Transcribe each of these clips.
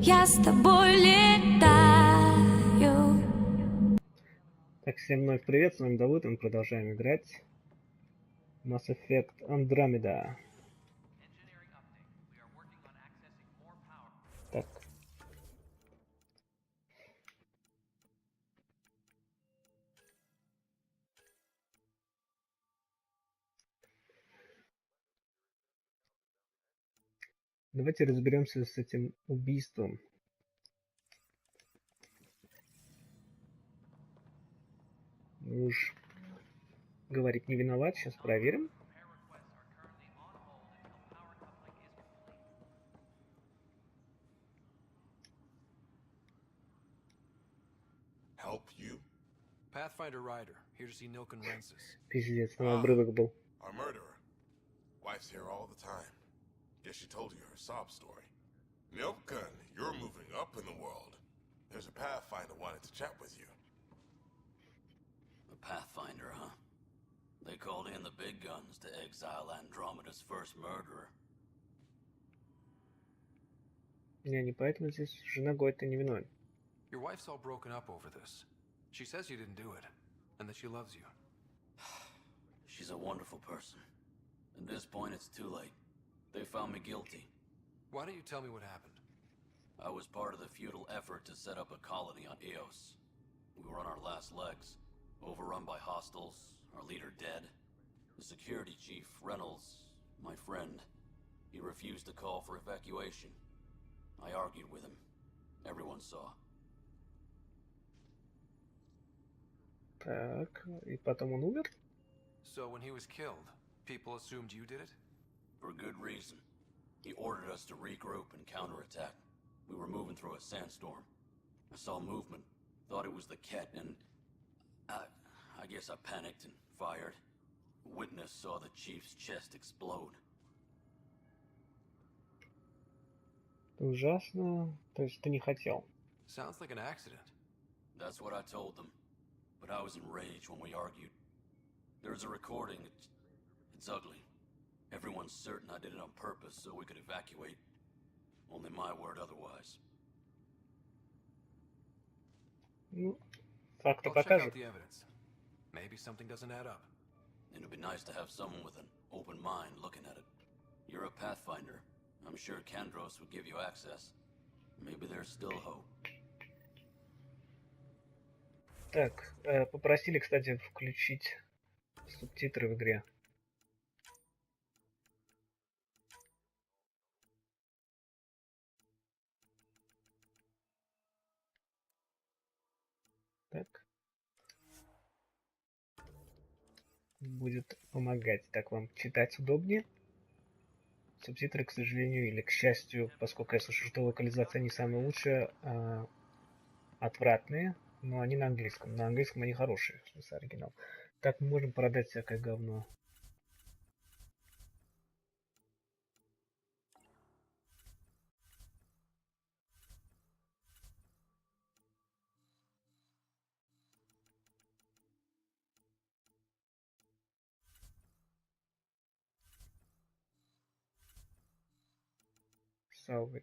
я с тобой летаю. Так, всем вновь привет, с вами Давыд, и мы продолжаем играть Mass Effect Andromeda. Так. Давайте разберемся с этим убийством. Уж говорить не виноват, сейчас проверим. Help you? Pathfinder Rider, here to see Nilken Rensis. Пиздец, там обрывок был. Our murderer. Wife's here all the time. Guess she told you her sob story. Milken, you're moving up in the world. There's a Pathfinder wanted to chat with you. The Pathfinder, huh? They called in the big guns to exile Andromeda's first murderer. Не поэтому здесь жена Гойта не виновен. Your wife's all broken up over this. She says you didn't do it, and that she loves you. She's a wonderful person. At this point, it's too late. They found me guilty. Why don't you tell me what happened? I was part of the futile effort to set up a colony on Eos. We were on our last legs, overrun by hostiles, our leader dead. The security chief, Reynolds, my friend, he refused to call for evacuation. I argued with him. Everyone saw. Так, и потом он умер? So when he was killed, people assumed you did it? For good reason. He ordered us to regroup and counterattack. We were moving through a sandstorm. I saw movement, thought it was the Ket, and I guess I panicked and fired. A witness saw the chief's chest explode. Ужасно. То есть ты не хотел. Sounds like an accident. That's what I told them. But I was enraged when we argued. There's a recording. It's ugly. Everyone's certain I did it on purpose so we could evacuate. Only my word otherwise. Ну, факты I'll check покажут. out the evidence. Maybe something doesn't add up. It'd be nice to have someone with an open mind looking at it. You're a Pathfinder. I'm sure Kandros would give you access. Maybe there's still hope. Так, попросили, кстати, включить субтитры в игре. Так. Будет помогать. Так, вам читать удобнее. Субтитры, к сожалению, или к счастью, поскольку я слышу, что локализация не самая лучшая, отвратные, но они на английском. На английском они хорошие, в смысле оригинал. Так, мы можем продать всякое говно. Salvage.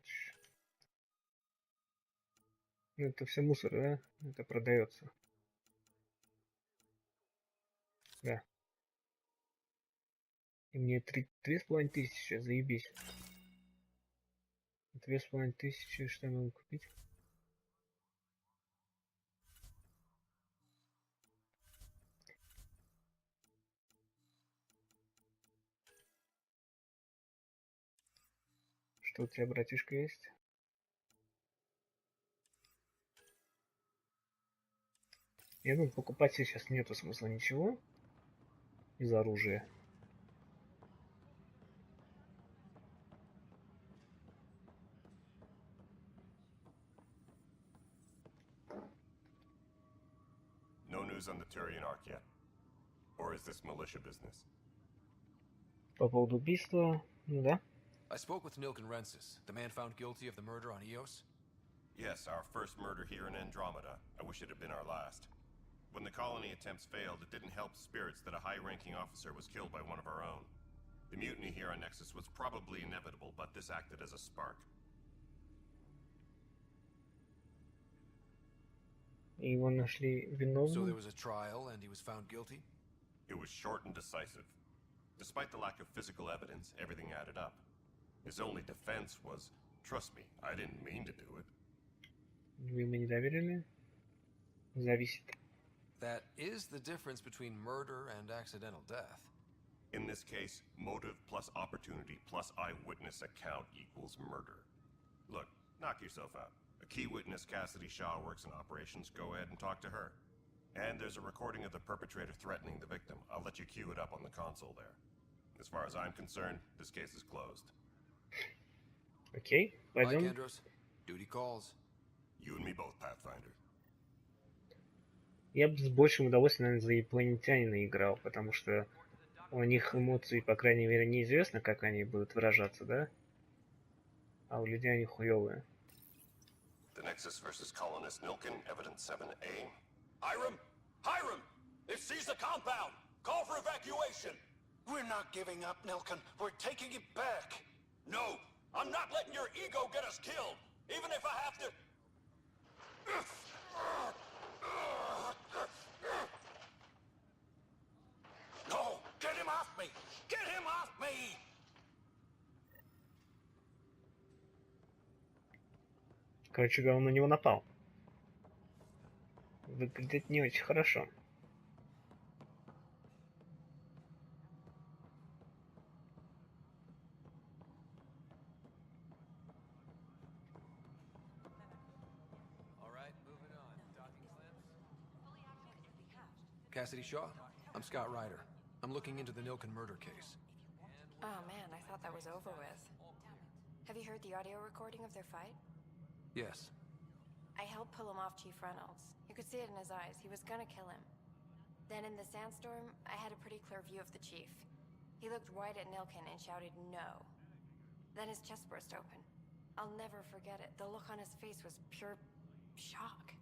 Ну, это все мусор, да? Это продается. Да. И мне 3500, заебись. 2500, что я могу купить? Что у тебя, братишка, есть? Я думаю, покупать сейчас нету смысла ничего из оружия. No news on the Turian Ark yet? Or is this militia business? По поводу убийства, ну да. I spoke with Nilken Rensis, the man found guilty of the murder on Eos. Yes, our first murder here in Andromeda. I wish it had been our last. When the colony attempts failed, it didn't help spirits that a high-ranking officer was killed by one of our own. The mutiny here on Nexus was probably inevitable, but this acted as a spark. И его нашли So there виновным. was a trial and he was found guilty? It was short and decisive. Despite the lack of physical evidence, everything added up. His only defense was, trust me, I didn't mean to do it. Вы ему не доверили? Зависит. That is the difference between murder and accidental death. In this case, motive plus opportunity plus eyewitness account equals murder. Look, knock yourself out. A key witness, Cassidy Shaw, works in operations. Go ahead and talk to her. And there's a recording of the perpetrator threatening the victim. I'll let you cue it up on the console there. As far as I'm concerned, this case is closed. Окей, Mike пойдем. Andros, duty calls. You and me both, Pathfinder. Я бы с большим удовольствием, наверное, за инопланетянина играл, потому что у них эмоции, по крайней мере, неизвестно, как они будут выражаться, да? А у людей они хуёвые. The Nexus versus colonist Nilkin, evidence 7A. Hiram! Hiram! They've seized the compound! Call for evacuation! We're not giving up, Nilkin. We're taking it back. No! I'm not letting your ego get us killed! Even if I have to... No! Get him off me! Get him off me! Короче говоря, он на него напал. Выглядит не очень хорошо. All right, moving on. Docking clamps. Cassidy Shaw, I'm Scott Ryder. I'm looking into the Nilkin murder case. Oh man, I thought that was over with. Have you heard the audio recording of their fight? Yes. I helped pull him off Chief Reynolds. You could see it in his eyes. He was gonna kill him. Then in the sandstorm, I had a pretty clear view of the chief. He looked right at Nilkin and shouted no. Then his chest burst open. I'll never forget it. The look on his face was pure shock.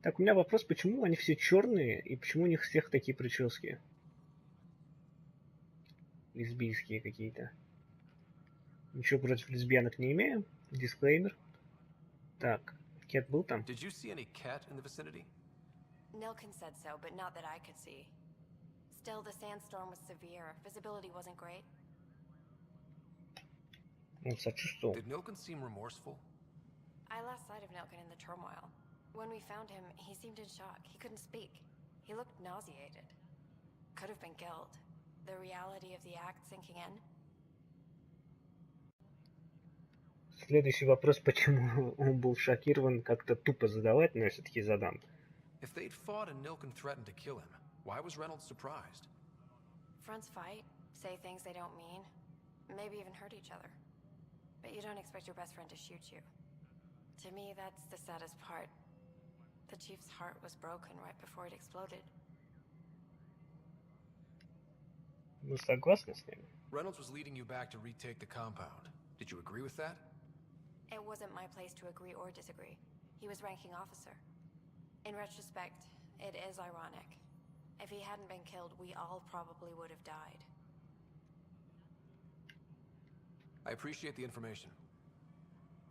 Так, у меня вопрос, почему они все черные и почему у них всех такие прически? Лесбийские какие-то. Ничего против лесбиянок не имею. Дисклеймер. Так, Кет был там? Did you see any cat in the vicinity? Nilkin said so, but not that I could see. Still, the sandstorm was severe. Visibility wasn't great. Он сочувствовал. Did Nilkin seem remorseful? I lost sight of Nilkin in the turmoil. When we found him, he seemed in shock. He couldn't speak. He looked nauseated. Could have been killed. The reality of the act sinking in. Следующий вопрос, почему он был шокирован, как-то тупо задавать, но я все-таки задам. If they'd fought and Nilkin threatened to kill him, why was Reynolds surprised? Fronts fight, say things they don't mean, maybe even hurt each other. But you don't expect your best friend to shoot you. To me, that's the saddest part. The chief's heart was broken right before it exploded. Вы согласны с ним? Reynolds was leading you back to retake the compound. Did you agree with that? It wasn't my place to agree or disagree. He was ranking officer. In retrospect, it is ironic. If he hadn't been killed, we all probably would have died. I appreciate the information.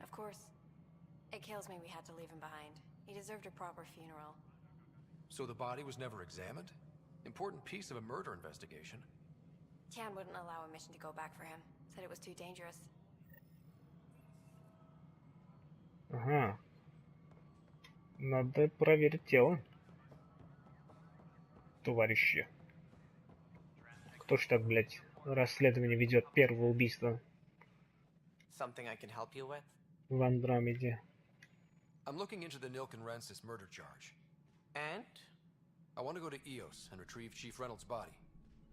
Of course. It kills me we had to leave him behind. He deserved a proper funeral. So the body was never examined? Important piece of a murder investigation. Tian wouldn't allow a mission to go back for him. Said it was too dangerous. Ага. Надо проверить тело. Товарищи. Кто ж так, блядь, расследование ведет первого убийства Something I can help you with? в Андромеде? I'm looking into the Nilkin-Rensis murder charge. And? I want to go to EOS and retrieve Chief Reynolds' body.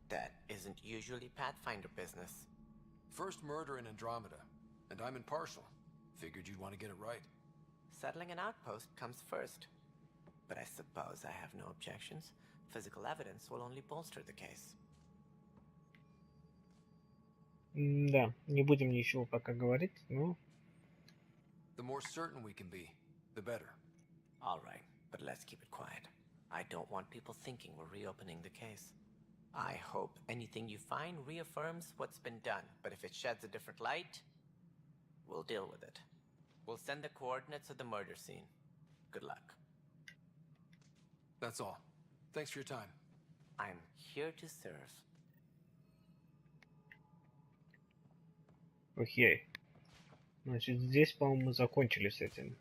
That isn't usually Pathfinder business. First murder in Andromeda, and I'm impartial. Figured you'd want to get it right. Settling an outpost comes first. But I suppose I have no objections. Physical evidence will only bolster the case. Да, не будем ничего пока говорить, но... The more certain we can be, the better. All right, but let's keep it quiet. I don't want people thinking we're reopening the case. I hope anything you find reaffirms what's been done, but if it sheds a different light, we'll deal with it. We'll send the coordinates of the murder scene. Good luck. That's all. Thanks for your time. I'm here to serve. Окей. Значит, здесь, по-моему, мы закончили с этим.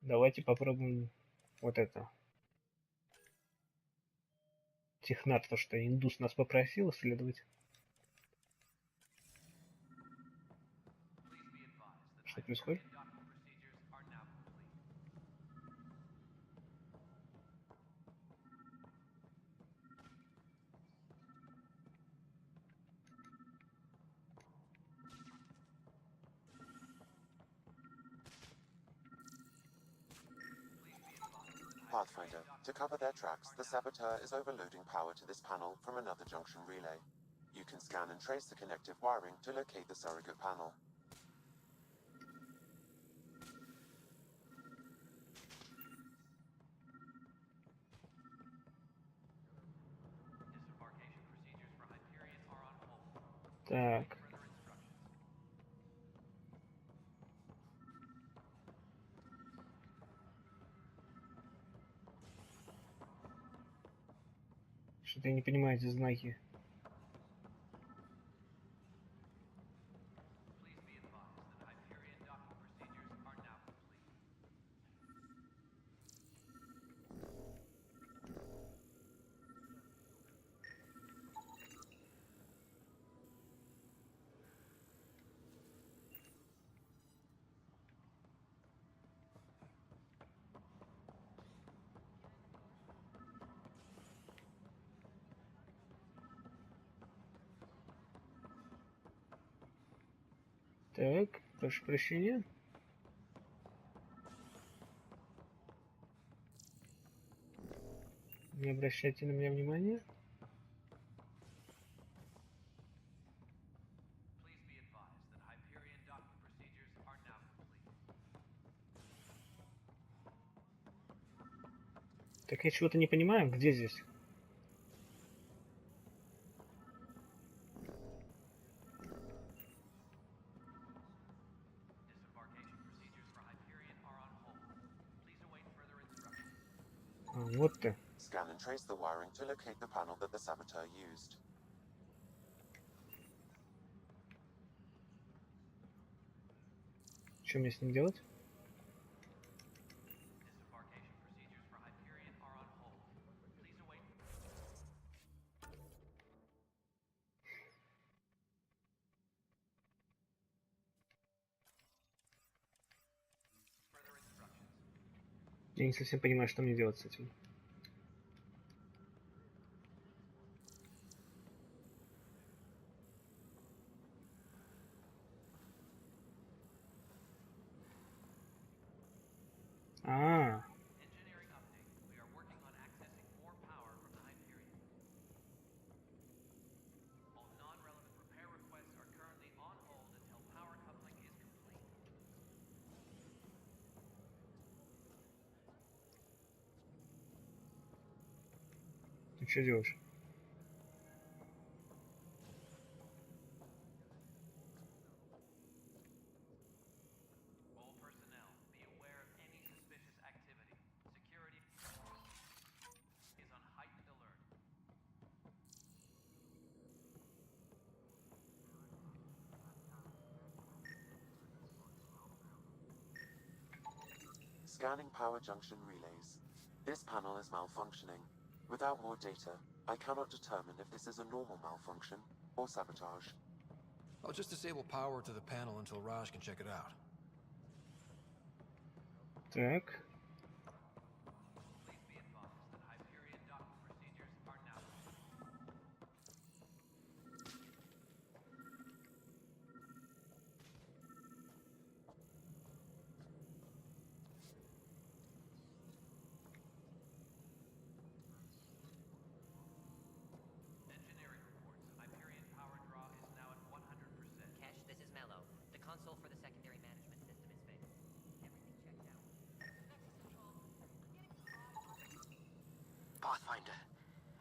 Давайте попробуем вот это. Технат, то, что индус нас попросил исследовать. Что происходит? Pathfinder, to cover their tracks, the saboteur is overloading power to this panel from another junction relay. You can scan and trace the connective wiring to locate the surrogate panel. Так. Что-то я не понимаю эти знаки. Так, прошу прощения. Не обращайте на меня внимания. Так я чего-то не понимаю, где здесь? А, вот ты. Scan and trace the wiring to locate the panel that the saboteur used. Что мне с ним делать? Я не совсем понимаю, что мне делать с этим. А, ты что делаешь? Scanning power junction relays. This panel is malfunctioning. Without more data, I cannot determine if this is a normal malfunction or sabotage. I'll just disable power to the panel until Raj can check it out. Так. Cash, this is Mello. The console for the secondary management system is fixed. Everything checked out. Pathfinder,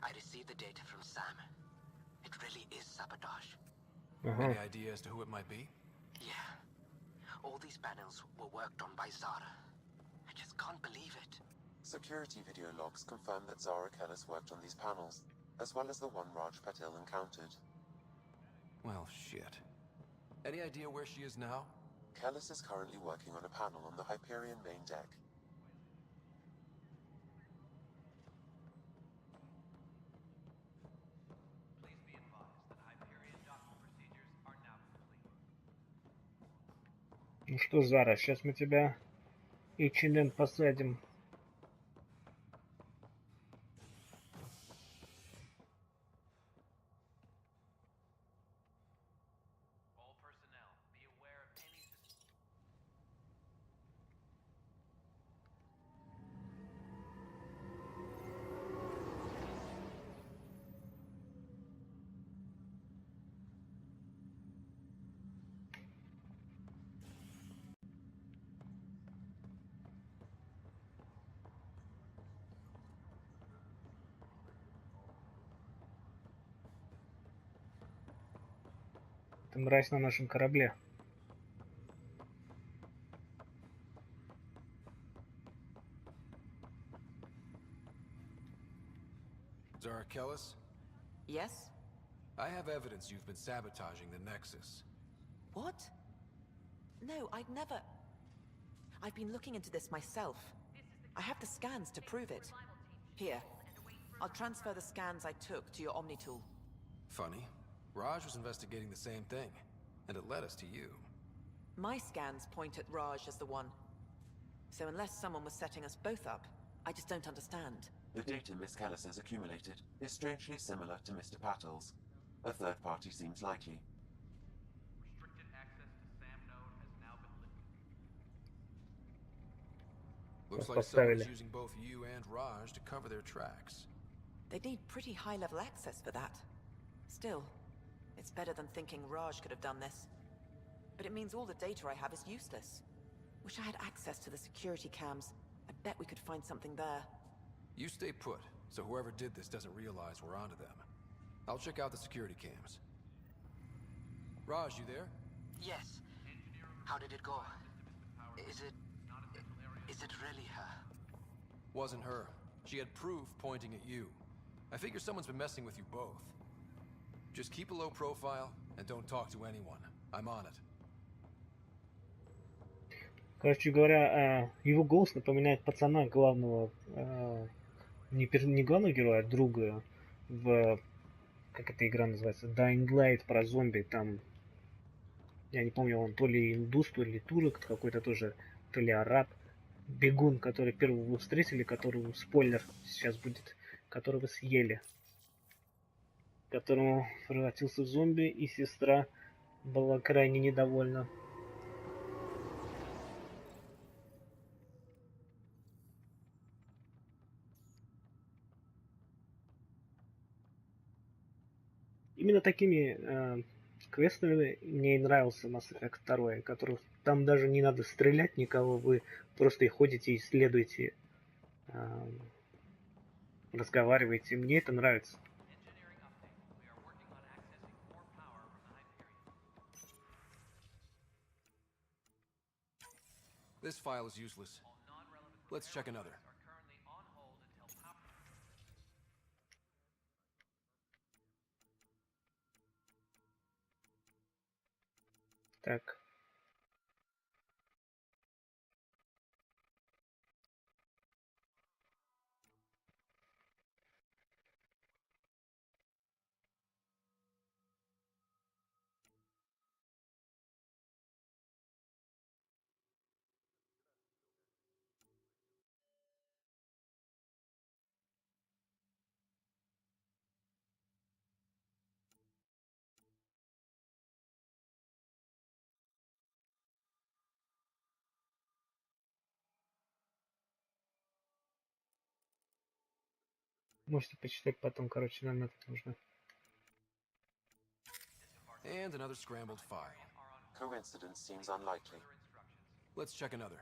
I received the data from Sam. It really is sabotage. Any idea as to who it might be? Yeah. All these panels were worked on by Zara. I just can't believe it. Security video logs confirm that Zara Kellis worked on these panels, as well as the one Raj Patil encountered. Well, shit. Any idea where she is now? Kellis is currently working on a panel on the Hyperion main deck. Please be advised that Hyperion docking procedures are now complete. Ну что, Зара, сейчас мы тебя H&M посадим. All personnel, be aware of any Ты мразь на нашем корабле. Zara Kellis? Yes? I have evidence you've been sabotaging the Nexus. What? No, I'd never... I've been looking into this myself. I have the scans to prove it. Here. I'll transfer the scans I took to your Omni tool. Funny. Raj was investigating the same thing, and it led us to you. My scans point at Raj as the one. So unless someone was setting us both up, I just don't understand. The data Miss Kellis has accumulated is strangely similar to Mr. Patil's. A third party seems likely. restricted access to SAM node has now been lifted. Looks That's like someone's поставили. using both you and Raj to cover their tracks. They'd need pretty high-level access for that. Still, it's better than thinking Raj could have done this. But it means all the data I have is useless. Wish I had access to the security cams. I bet we could find something there. You stay put, so whoever did this doesn't realize we're onto them. I'll check out the security cams. Raj, you there? Yes. How did it go? Is it really her? Wasn't her. She had proof pointing at you. I figure someone's been messing with you both. Just keep a low profile and don't talk to anyone. I'm on it. Короче говоря, его голос напоминает пацана главного, не главного героя, а друга в, как эта игра называется, Dying Light про зомби. Там, я не помню, он то ли индус, то ли турок, какой-то тоже, то ли араб. Бегун, который первого вы встретили, которого, спойлер сейчас будет, которого съели. Которому превратился в зомби, и сестра была крайне недовольна. Именно такими квестами мне и нравился Mass Effect 2, который там даже не надо стрелять никого, вы просто и ходите, исследуете, разговариваете. Мне это нравится. Engineering update. We are working on accessing more power from the Hyperion. This file is useless. All non-relevant Let's check another. are currently on hold until power... Так. Можете почитать потом, короче, нам это нужно. And another scrambled file. Coincidence seems unlikely. Let's check another.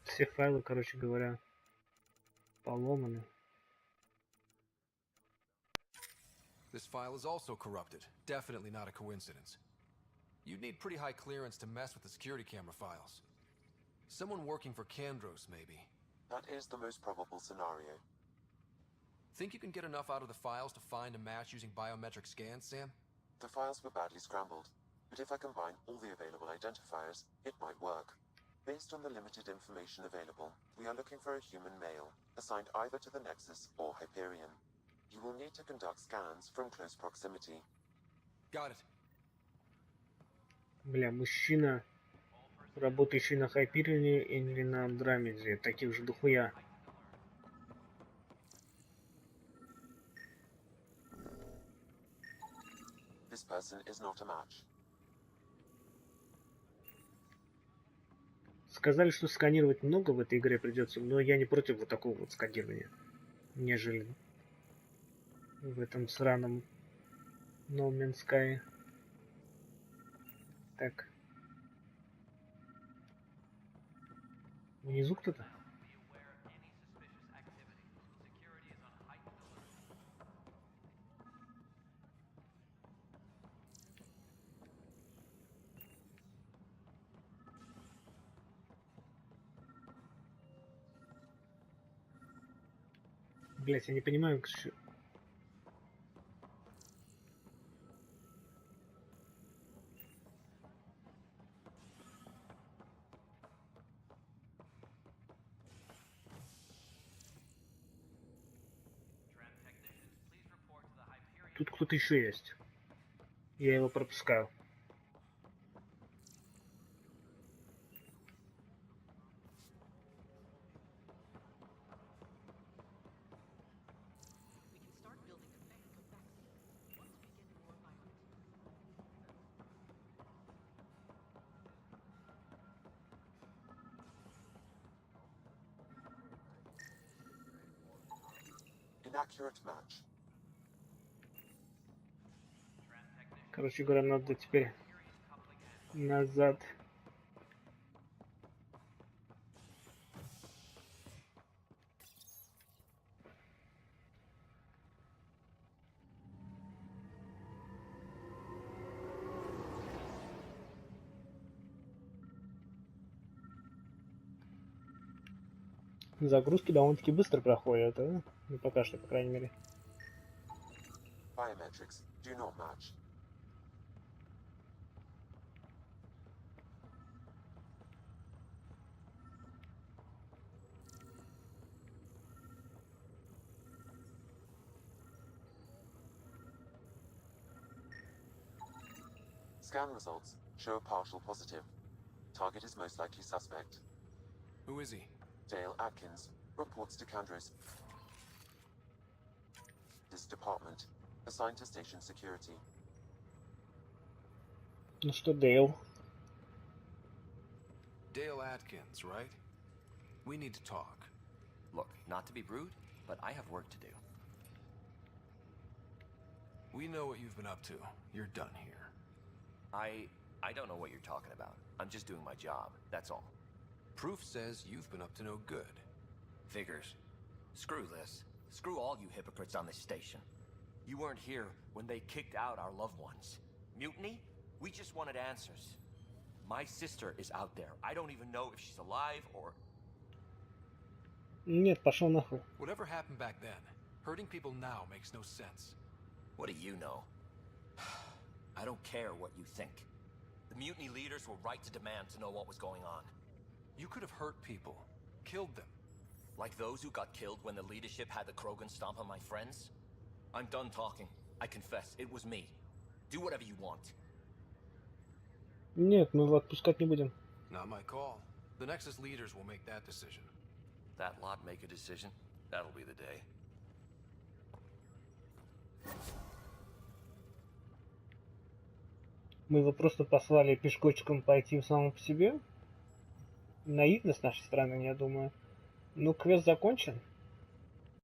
Все файлы, короче говоря, поломаны. This file is also corrupted. Definitely not a coincidence. You'd need pretty high clearance to mess with the security camera files. Someone working for Kandros, maybe. That is the most probable scenario. Think you can get enough out of the files to find a match using biometric scans, Sam? The files were badly scrambled, but if I combine all the available identifiers, it might work. Based on the limited information available, we are looking for a human male, assigned either to the Nexus or Hyperion. You will need to conduct scans from close proximity. Got it. Бля, мужчина, работающий на Хайперионе или на Андромеде. Таких же дохуя. This person is not a match. Сказали, что сканировать много в этой игре придется, но я не против вот такого вот сканирования, нежели в этом сраном No Man's Sky. Так. Внизу кто-то? Be aware of any suspicious activity. Security is on heightened alert. Блять, я не понимаю, к чему. Tram technicians, please report to the Hyperion. Тут кто-то еще есть. Я его пропускаю. We can start building a medical vaccine once we get more violent. Inaccurate match. Tram technicians, Короче говоря, надо теперь curious coupling end. назад. Загрузки довольно-таки быстро проходят, а? Ну, пока что, по крайней мере. Biometrics do not match. Scan results show a partial positive. Target is most likely suspect. Who is he? Dale Atkins reports to Kandros. This department, assigned to station security. Ну что, Дейл? Dale Atkins, right? We need to talk. Look, not to be rude, but I have work to do. We know what you've been up to. You're done here. I don't know what you're talking about. I'm just doing my job, that's all. Proof says you've been up to no good. Figures. Screw this. Screw all you hypocrites on this station. You weren't here when they kicked out our loved ones. Mutiny? We just wanted answers. My sister is out there. I don't even know if she's alive or... Нет, пошел нахуй. Whatever happened back then, hurting people now makes no sense. What do you know? I don't care what you think. The mutiny leaders were right to demand to know what was going on. You could have hurt people, killed them. Like those who got killed when the leadership had the Krogan stomp on my friends? I'm done talking. I confess, it was me. Do whatever you want. Нет, мы его отпускать не будем. Not my call. The Nexus leaders will make that decision. That lot make a decision? That'll be the day. Мы его просто послали пешкочком пойти самому по себе. Наивно с нашей стороны, я думаю. Ну, квест закончен.